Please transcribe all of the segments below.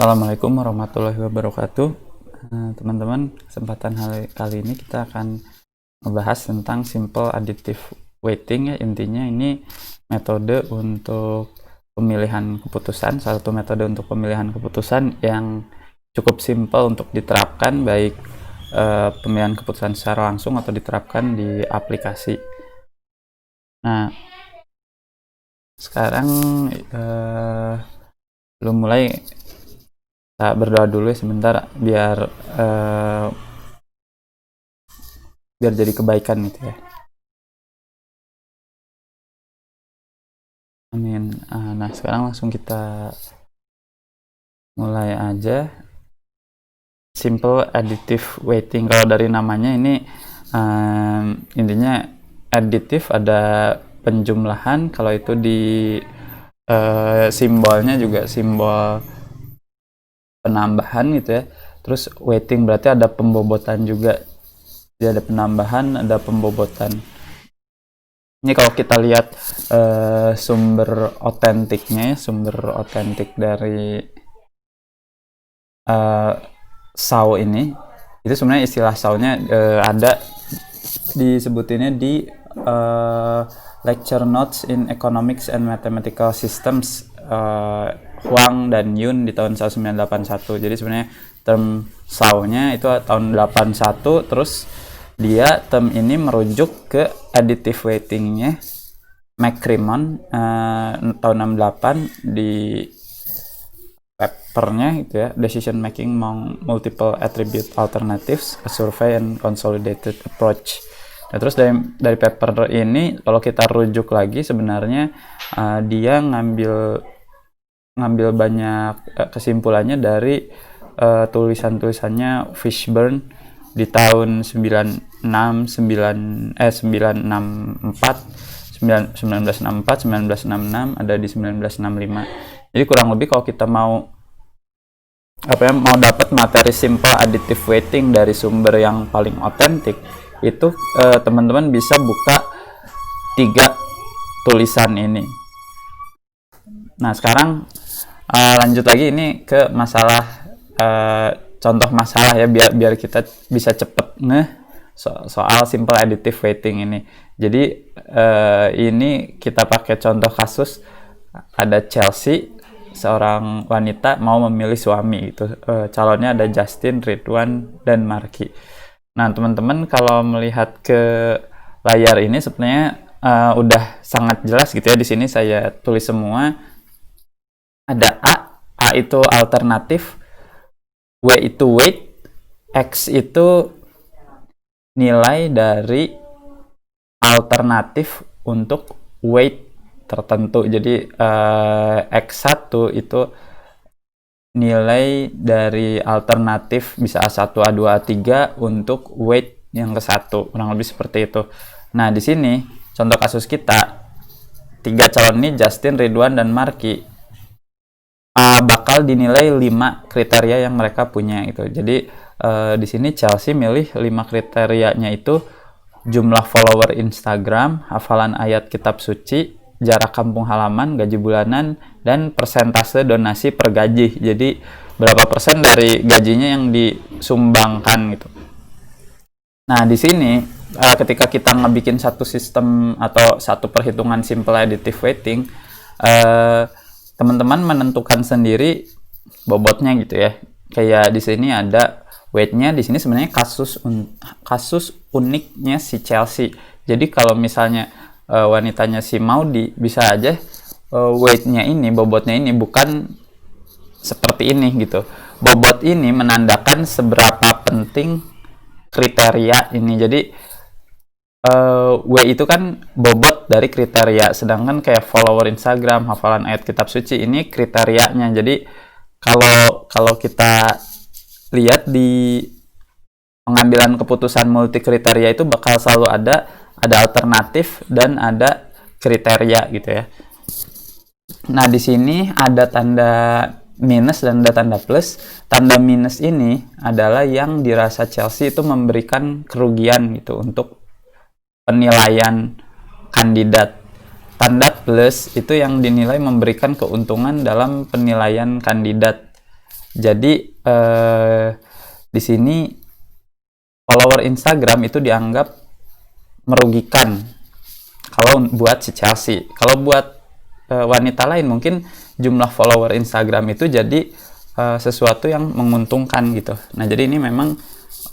Assalamualaikum warahmatullahi wabarakatuh. Teman-teman, kesempatan kali ini kita akan membahas tentang simple additive weighting ya. Intinya ini metode untuk pemilihan keputusan, salah satu metode untuk pemilihan keputusan yang cukup simple untuk diterapkan, baik pemilihan keputusan secara langsung atau diterapkan di aplikasi. Nah, sekarang belum mulai, kita berdoa dulu ya sebentar biar jadi kebaikan gitu ya. Amin. Nah, sekarang langsung kita mulai aja. Simple additive weighting, kalau dari namanya ini intinya additive, ada penjumlahan. Kalau itu di simbolnya juga simbol penambahan gitu ya. Terus weighting berarti ada pembobotan juga. Jadi ada penambahan, ada pembobotan. Ini kalau kita lihat sumber otentiknya ya, sumber otentik dari SAW ini, itu sebenarnya istilah SAW-nya ada disebutinnya di Lecture Notes in Economics and Mathematical Systems, Huang dan Yun di tahun 1981. Jadi sebenarnya term SAW-nya itu tahun 81, terus dia term ini merujuk ke additive weighting-nya McCrimmon tahun 68 di papernya gitu ya, Decision Making Among Multiple Attribute Alternatives, A Survey and Consolidated Approach. Nah, terus dari paper ini kalau kita rujuk lagi sebenarnya dia ngambil banyak kesimpulannya dari tulisannya Fishburne di tahun 1964, 1966, ada di 1965. Jadi kurang lebih kalau kita mau dapat materi simple additive weighting dari sumber yang paling otentik, itu teman-teman bisa buka 3 tulisan ini. Nah, sekarang lanjut lagi ini ke masalah, contoh masalah ya, biar kita bisa cepet soal simple additive weighting ini. Jadi ini kita pakai contoh kasus, ada Chelsea, seorang wanita mau memilih suami gitu. Calonnya ada Justin, Ridwan, dan Marky. Nah, teman-teman kalau melihat ke layar ini sebenarnya udah sangat jelas gitu ya. Di sini saya tulis semua. Ada A itu alternatif, W itu weight, X itu nilai dari alternatif untuk weight tertentu. Jadi X1 itu nilai dari alternatif bisa A1, A2, A3 untuk weight yang ke-1, kurang lebih seperti itu. Nah, di sini contoh kasus kita, 3 calon ini Justin, Ridwan, dan Marky, bakal dinilai 5 kriteria yang mereka punya gitu. Jadi di sini Chelsea milih 5 kriterianya itu jumlah follower Instagram, hafalan ayat kitab suci, jarak kampung halaman, gaji bulanan, dan persentase donasi per gaji. Jadi berapa persen dari gajinya yang disumbangkan gitu. Nah, di sini ketika kita ngebikin satu sistem atau satu perhitungan simple additive weighting, teman-teman menentukan sendiri bobotnya gitu ya. Kayak di sini ada weight-nya, di sini sebenarnya kasus uniknya si Chelsea. Jadi kalau misalnya wanitanya si Maudi, bisa aja weight-nya ini, bobotnya ini bukan seperti ini gitu. Bobot ini menandakan seberapa penting kriteria ini. Jadi W itu kan bobot dari kriteria, sedangkan kayak follower Instagram, hafalan ayat kitab suci, ini kriterianya. Jadi kalau kita lihat di pengambilan keputusan multi kriteria itu bakal selalu ada alternatif dan ada kriteria gitu ya. Nah, di sini ada tanda minus dan ada tanda plus. Tanda minus ini adalah yang dirasa Chelsea itu memberikan kerugian gitu untuk penilaian kandidat. Tanda plus itu yang dinilai memberikan keuntungan dalam penilaian kandidat. Jadi di sini follower Instagram itu dianggap merugikan kalau buat si Chelsea. Kalau buat wanita lain mungkin jumlah follower Instagram itu jadi sesuatu yang menguntungkan gitu. Nah, jadi ini memang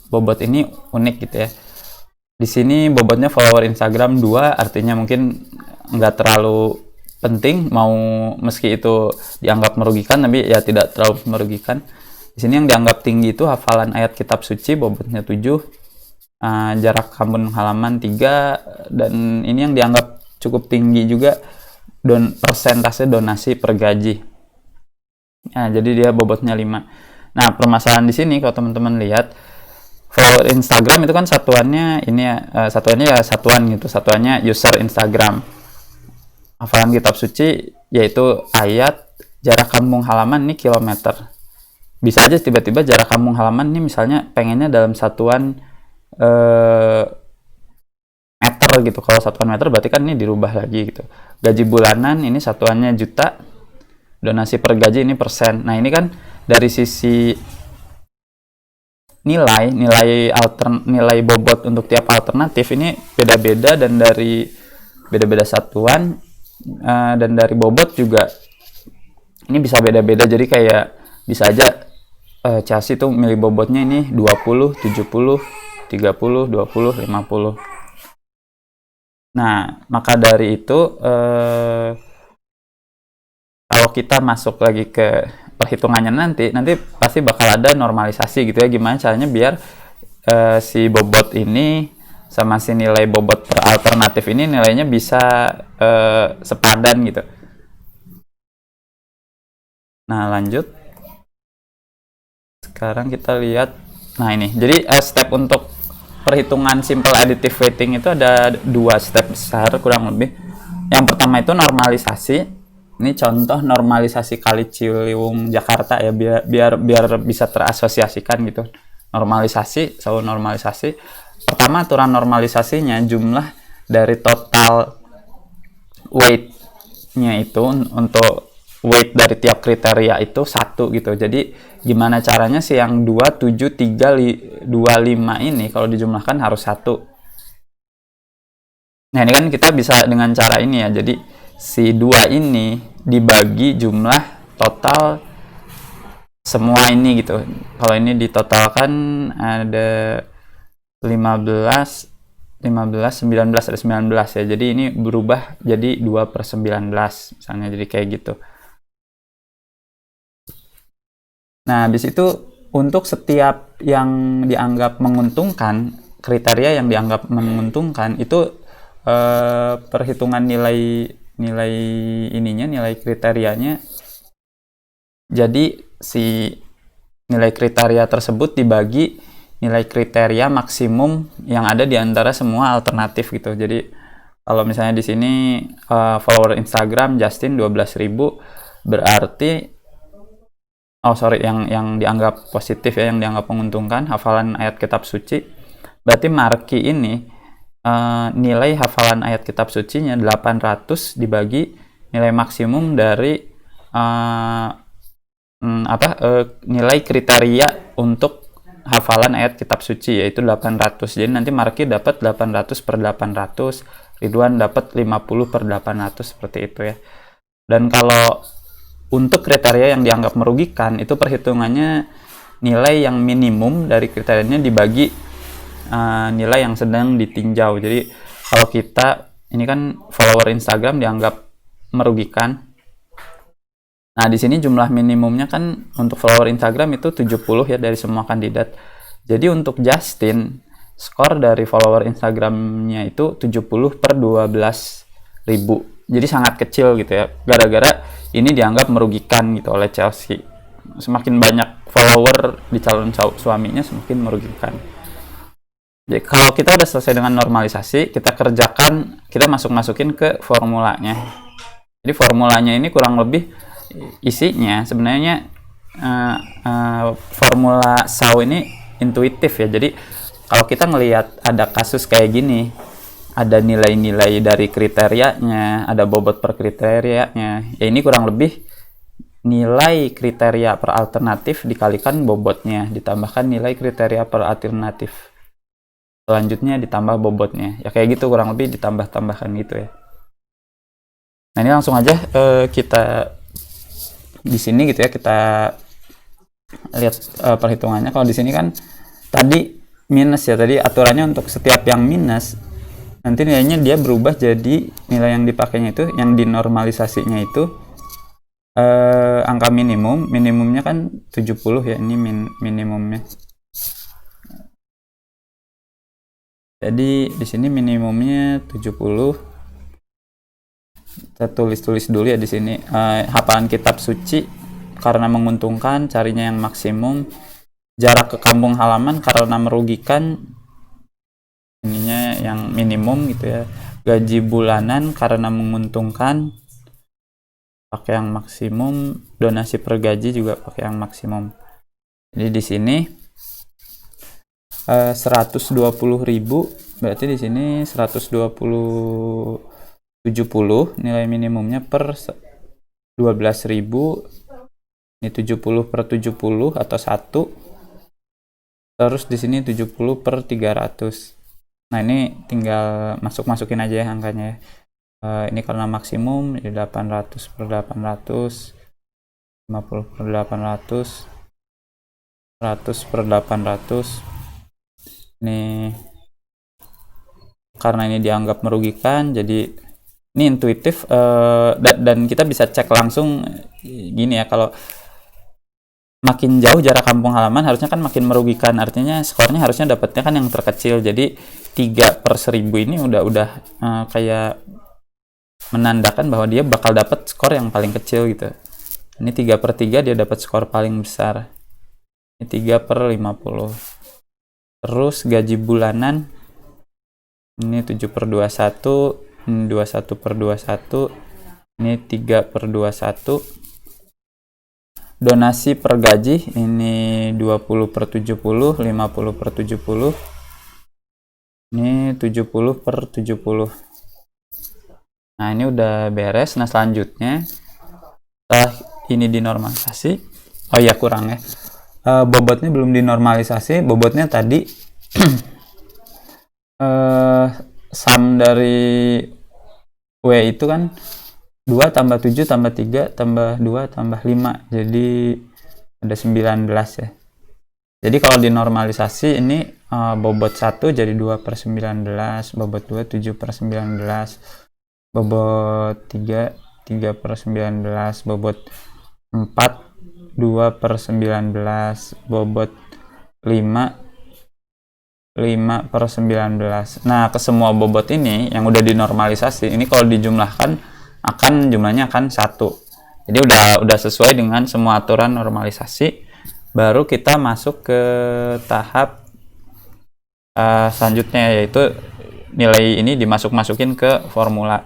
bobot ini unik gitu ya. Di sini bobotnya follower Instagram 2, artinya mungkin nggak terlalu penting, mau meski itu dianggap merugikan tapi ya tidak terlalu merugikan. Di sini yang dianggap tinggi itu hafalan ayat kitab suci, bobotnya 7, jarak kampung halaman 3, dan ini yang dianggap cukup tinggi juga persentase donasi per gaji. Nah, jadi dia bobotnya 5. Nah, permasalahan di sini kalau teman-teman lihat, follower Instagram itu kan satuannya ini ya, satuannya ya satuan gitu, satuannya user Instagram. Hafalan kitab suci yaitu ayat, jarak kampung halaman ini kilometer. Bisa aja tiba-tiba jarak kampung halaman ini misalnya pengennya dalam satuan meter gitu. Kalau satuan meter berarti kan ini dirubah lagi gitu. Gaji bulanan ini satuannya juta, donasi per gaji ini persen. Nah, ini kan dari sisi nilai bobot untuk tiap alternatif ini beda-beda, dan dari beda-beda satuan dan dari bobot juga ini bisa beda-beda. Jadi kayak bisa aja Chelsea tuh milih bobotnya ini 20, 70, 30, 20, 50. Nah, maka dari itu kalau kita masuk lagi ke perhitungannya nanti pasti bakal ada normalisasi gitu ya, gimana caranya biar si bobot ini sama si nilai bobot per alternatif ini nilainya bisa sepadan gitu. Nah, lanjut. Sekarang kita lihat. Nah, ini. Jadi step untuk perhitungan simple additive weighting itu ada 2 step besar kurang lebih. Yang pertama itu normalisasi. Ini contoh normalisasi Kali Ciliwung Jakarta ya, biar bisa terasosiasikan gitu. Normalisasi, selalu normalisasi. Pertama, aturan normalisasinya jumlah dari total weight-nya itu untuk weight dari tiap kriteria itu 1 gitu. Jadi gimana caranya sih yang 2, 7, 3, 2, 5 ini kalau dijumlahkan harus 1. Nah, ini kan kita bisa dengan cara ini ya. Jadi si 2 ini dibagi jumlah total semua ini gitu. Kalau ini ditotalkan ada 15, 19, ada 19 ya. Jadi ini berubah jadi 2/19 misalnya, jadi kayak gitu. Nah, habis itu untuk setiap yang dianggap menguntungkan, kriteria yang dianggap menguntungkan itu perhitungan nilai kriterianya. Jadi si nilai kriteria tersebut dibagi nilai kriteria maksimum yang ada di antara semua alternatif gitu. Jadi kalau misalnya di sini follower Instagram Justin 12.000, berarti yang dianggap positif ya, yang dianggap menguntungkan hafalan ayat kitab suci, berarti Marky ini nilai hafalan ayat kitab sucinya 800 dibagi nilai maksimum dari nilai kriteria untuk hafalan ayat kitab suci, yaitu 800. Jadi nanti Marky dapat 800/800, Ridwan dapat 50/800, seperti itu ya. Dan kalau untuk kriteria yang dianggap merugikan, itu perhitungannya nilai yang minimum dari kriterianya dibagi nilai yang sedang ditinjau. Jadi kalau kita, ini kan follower Instagram dianggap merugikan. Nah, di sini jumlah minimumnya kan untuk follower Instagram itu 70 ya dari semua kandidat. Jadi untuk Justin, skor dari follower Instagramnya itu 70/12.000. Jadi sangat kecil gitu ya. Gara-gara ini dianggap merugikan gitu oleh Chelsea. Semakin banyak follower di calon suaminya semakin merugikan. Jadi kalau kita udah selesai dengan normalisasi, kita kerjakan, kita masukin ke formulanya. Jadi formulanya ini kurang lebih isinya sebenarnya formula SAO ini intuitif ya. Jadi kalau kita ngelihat ada kasus kayak gini, ada nilai-nilai dari kriterianya, ada bobot per kriterianya, ya ini kurang lebih nilai kriteria per alternatif dikalikan bobotnya, ditambahkan nilai kriteria per alternatif. Selanjutnya ditambah bobotnya. Ya kayak gitu kurang lebih ditambah-tambahkan gitu ya. Nah, ini langsung aja kita di sini gitu ya, kita lihat perhitungannya. Kalau di sini kan tadi minus ya, tadi aturannya untuk setiap yang minus nanti nilainya dia berubah jadi nilai yang dipakainya itu, yang dinormalisasinya itu angka minimumnya kan 70 ya, ini minimumnya. Jadi di sini minimumnya 70. Kita tulis dulu ya di sini. Hafalan kitab suci karena menguntungkan, carinya yang maksimum. Jarak ke kampung halaman karena merugikan, ininya yang minimum gitu ya. Gaji bulanan karena menguntungkan, pakai yang maksimum. Donasi per gaji juga pakai yang maksimum. Jadi di sini 120.000, berarti di sini 120,70 nilai minimumnya per 12.000. Ini 70 per 70 atau 1. Terus di sini 70 per 300. Nah, ini tinggal masukin aja ya angkanya ya. Ini karena maksimum, jadi 800 per 800, 50 per 800, 100 per 800. Ini karena ini dianggap merugikan, jadi ini intuitif, dan kita bisa cek langsung gini ya, kalau makin jauh jarak kampung halaman harusnya kan makin merugikan, artinya skornya harusnya dapatnya kan yang terkecil. Jadi 3 per 1000 ini udah kayak menandakan bahwa dia bakal dapat skor yang paling kecil gitu. Ini 3 per 3 dia dapat skor paling besar. Ini 3 per 50. Terus gaji bulanan ini 7 per 21, ini 21 per 21, ini 3 per 21. Donasi per gaji ini 20 per 70, 50 per 70, ini 70 per 70. Nah, ini udah beres. Nah, selanjutnya setelah ini dinormalisasi, oh iya kurang ya, bobotnya belum dinormalisasi. Bobotnya tadi sum dari W itu kan 2 tambah 7 tambah 3 tambah 2 tambah 5, jadi ada 19 ya. Jadi kalau dinormalisasi ini bobot 1 jadi 2 per 19, bobot 2 7 per 19, bobot 3 3 per 19, bobot 4 2 per 19, bobot 5 5 per 19. Nah, ke semua bobot ini yang udah dinormalisasi, ini kalau dijumlahkan jumlahnya akan 1. Jadi udah sesuai dengan semua aturan normalisasi. Baru kita masuk ke tahap selanjutnya, yaitu nilai ini dimasuk-masukin ke formula.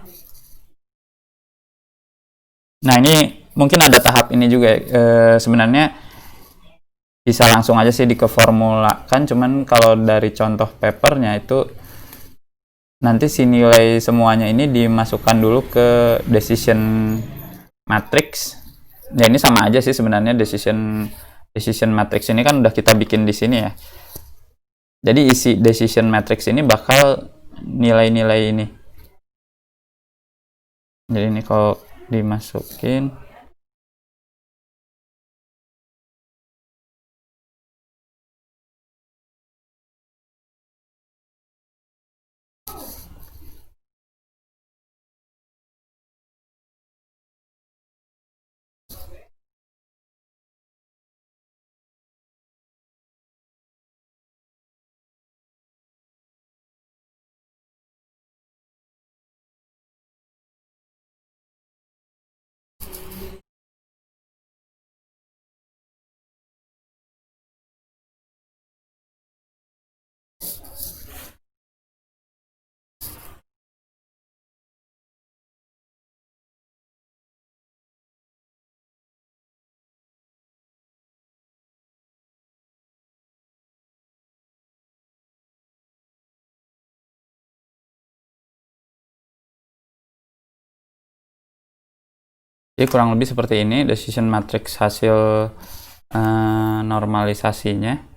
Nah, ini mungkin ada tahap ini juga. Sebenarnya bisa langsung aja sih dikeformulakan, cuman kalau dari contoh papernya itu nanti si nilai semuanya ini dimasukkan dulu ke decision matrix. Ya, ini sama aja sih sebenarnya, decision matrix ini kan udah kita bikin di sini ya. Jadi isi decision matrix ini bakal nilai-nilai ini. Jadi ini kalau dimasukin, Jadi kurang lebih seperti ini decision matrix hasil normalisasinya.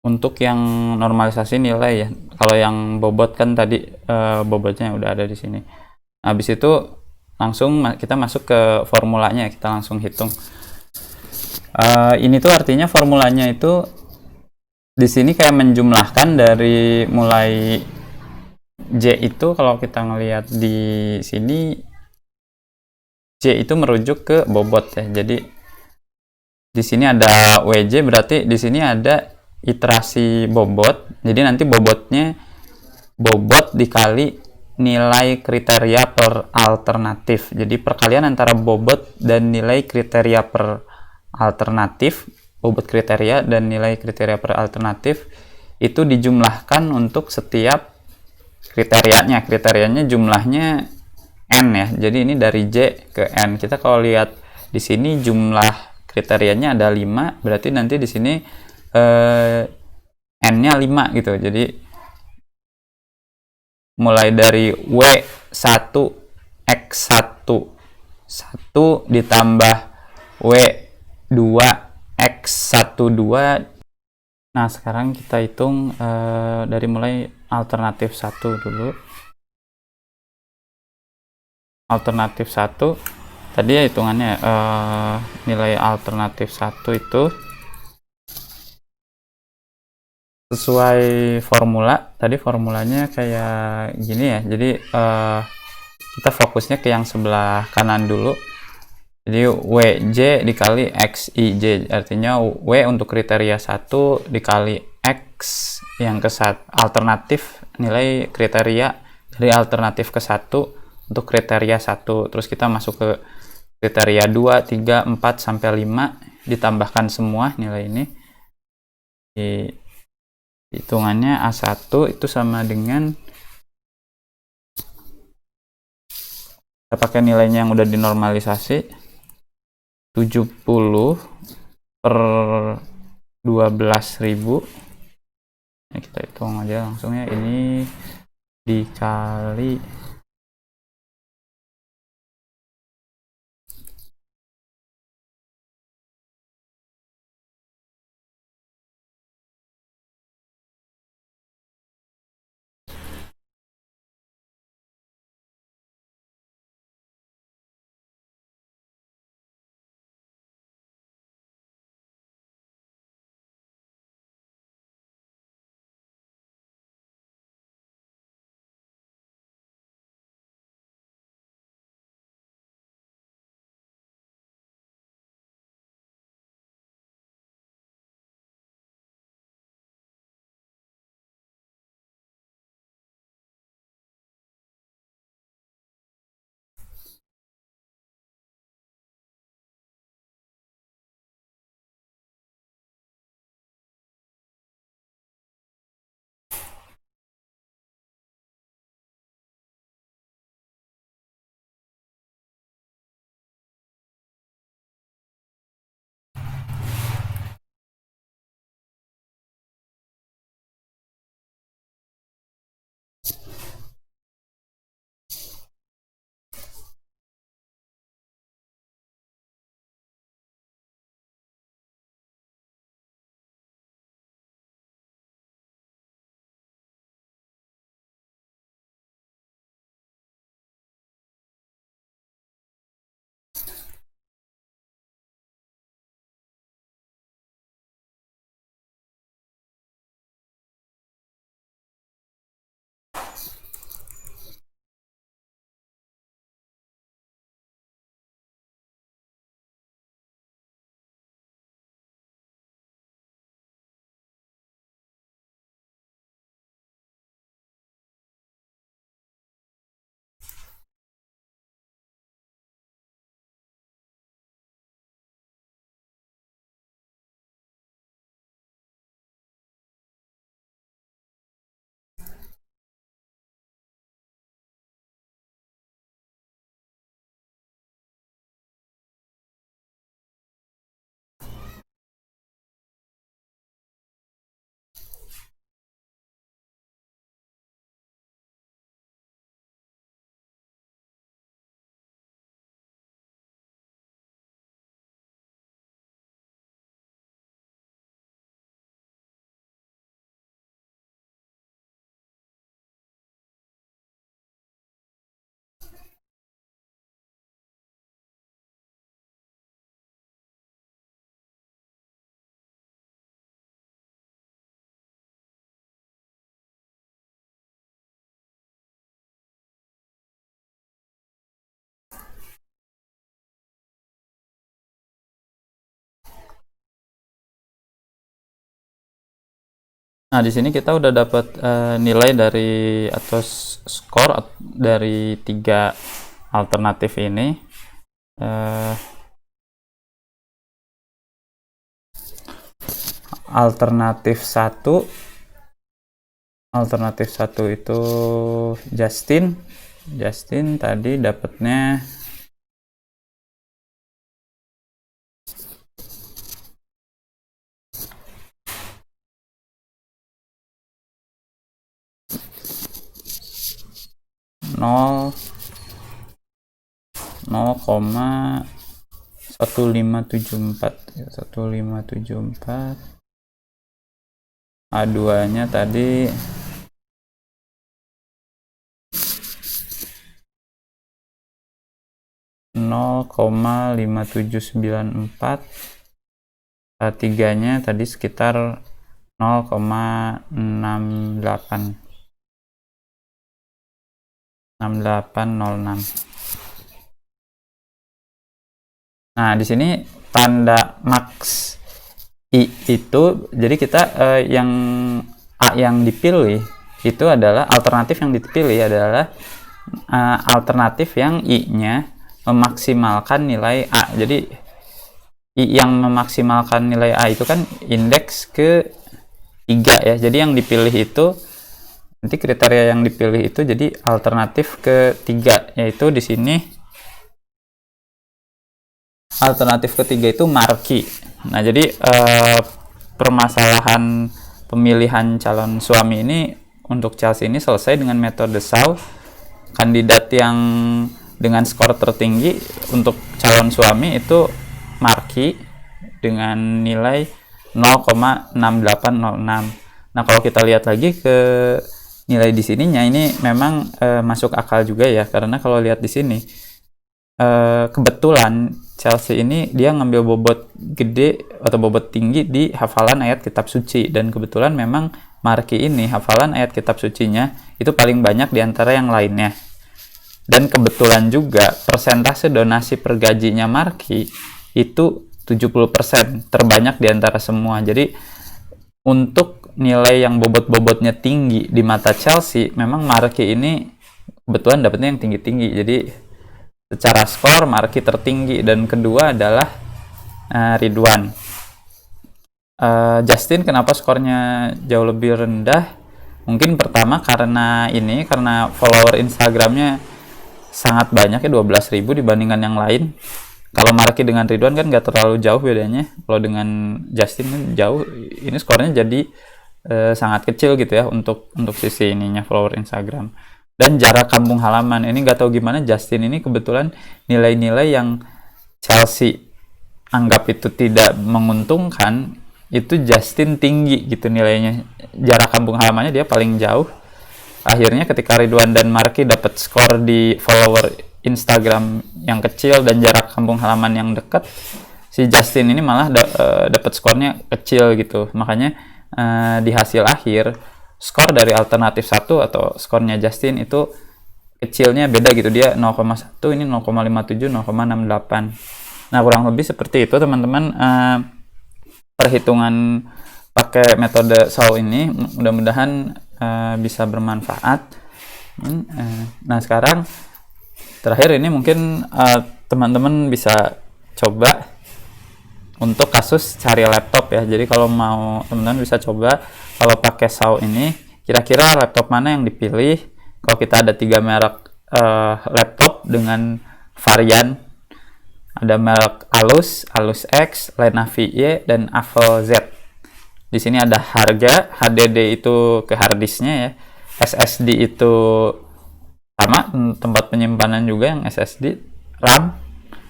Untuk yang normalisasi nilai ya, kalau yang bobot kan tadi bobotnya udah ada di sini. Habis itu langsung kita masuk ke formulanya, kita langsung hitung. Ini tuh artinya formulanya itu di sini kayak menjumlahkan dari mulai J itu, kalau kita ngelihat di sini J itu merujuk ke bobot ya. Jadi di sini ada WJ, berarti di sini ada iterasi bobot. Jadi nanti bobotnya bobot dikali nilai kriteria per alternatif. Jadi perkalian antara bobot dan nilai kriteria per alternatif, bobot kriteria dan nilai kriteria per alternatif itu dijumlahkan untuk setiap kriterianya. Kriterianya jumlahnya N ya. Jadi ini dari J ke N. Kita kalau lihat di sini jumlah kriterianya ada 5, berarti nanti di sini N-nya 5 gitu. Jadi mulai dari W1 X1 1 ditambah W2 X12. Nah, sekarang kita hitung dari mulai alternatif 1 dulu. Alternatif 1 tadi ya hitungannya nilai alternatif 1 itu sesuai formula. Tadi formulanya kayak gini ya. Jadi kita fokusnya ke yang sebelah kanan dulu. Jadi WJ dikali XIJ, artinya W untuk kriteria 1 dikali X yang ke alternatif, nilai kriteria dari alternatif ke 1 untuk kriteria 1. Terus kita masuk ke kriteria 2, 3, 4 sampai 5, ditambahkan semua nilai ini. Di hitungannya A1 itu sama dengan, kita pakai nilainya yang udah dinormalisasi, 70 per 12.000. Ya, kita hitung aja langsung ya, ini dikali Nah, di sini kita udah dapat nilai dari atau skor dari 3 alternatif ini. Eh, alternatif satu itu Justin tadi dapatnya 0,1574. A2-nya tadi 0,5794. A3-nya tadi sekitar 0,6806. Nah, di sini tanda max I itu, jadi kita yang A yang dipilih itu adalah alternatif yang dipilih adalah alternatif yang I-nya memaksimalkan nilai A. Jadi I yang memaksimalkan nilai A itu kan indeks ke 3 ya. Jadi yang dipilih itu, nanti kriteria yang dipilih itu jadi alternatif ketiga, yaitu di sini alternatif ketiga itu marki. Nah, jadi permasalahan pemilihan calon suami ini untuk Chelsea ini selesai dengan metode SAW. Kandidat yang dengan skor tertinggi untuk calon suami itu marki dengan nilai 0,6806. Nah, kalau kita lihat lagi ke nilai di sininya, ini memang masuk akal juga ya, karena kalau lihat di sini kebetulan Chelsea ini dia ngambil bobot gede atau bobot tinggi di hafalan ayat kitab suci, dan kebetulan memang marki ini hafalan ayat kitab sucinya itu paling banyak di antara yang lainnya. Dan kebetulan juga persentase donasi per gajinya marki itu 70%, terbanyak di antara semua. Jadi untuk nilai yang bobot-bobotnya tinggi di mata Chelsea, memang marki ini kebetulan dapatnya yang tinggi-tinggi. Jadi secara skor marki tertinggi, dan kedua adalah Ridwan. Justin kenapa skornya jauh lebih rendah? Mungkin pertama karena follower Instagramnya sangat banyak ya, 12.000 dibandingkan yang lain. Kalau marki dengan Ridwan kan nggak terlalu jauh bedanya. Kalau dengan Justin kan jauh. Ini skornya jadi sangat kecil gitu ya untuk sisi ininya follower Instagram. Dan jarak kampung halaman ini nggak tahu gimana Justin ini kebetulan nilai-nilai yang Chelsea anggap itu tidak menguntungkan itu Justin tinggi gitu nilainya, jarak kampung halamannya dia paling jauh. Akhirnya ketika Ridwan dan Marki dapat skor di follower Instagram yang kecil dan jarak kampung halaman yang dekat, si Justin ini malah dapat skornya kecil gitu. Makanya di hasil akhir skor dari alternatif 1 atau skornya Justin itu kecilnya beda gitu, dia 0,1, ini 0,57, 0,68. Nah, kurang lebih seperti itu teman-teman perhitungan pakai metode SAW ini. Mudah-mudahan bisa bermanfaat. Nah, sekarang terakhir ini mungkin teman-teman bisa coba untuk kasus cari laptop ya. Jadi kalau mau teman-teman bisa coba kalau pakai SAW ini, kira-kira laptop mana yang dipilih. Kalau kita ada 3 merek laptop dengan varian, ada merek Asus X, Lenovo Y, dan Avel Z. Di sini ada harga, HDD itu ke harddisknya ya, SSD itu sama tempat penyimpanan juga yang SSD, RAM,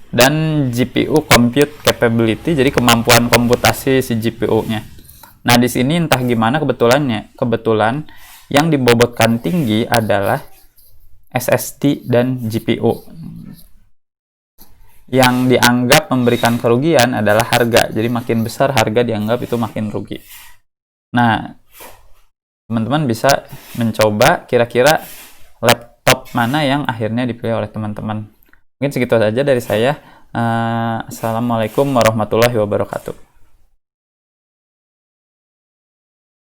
dan GPU compute capability, jadi kemampuan komputasi si GPU-nya. Nah, di sini entah gimana kebetulan yang dibobotkan tinggi adalah SSD dan GPU. Yang dianggap memberikan kerugian adalah harga. Jadi makin besar harga dianggap itu makin rugi. Nah, teman-teman bisa mencoba kira-kira laptop mana yang akhirnya dipilih oleh teman-teman. Mungkin segitu saja dari saya. Assalamualaikum warahmatullahi wabarakatuh.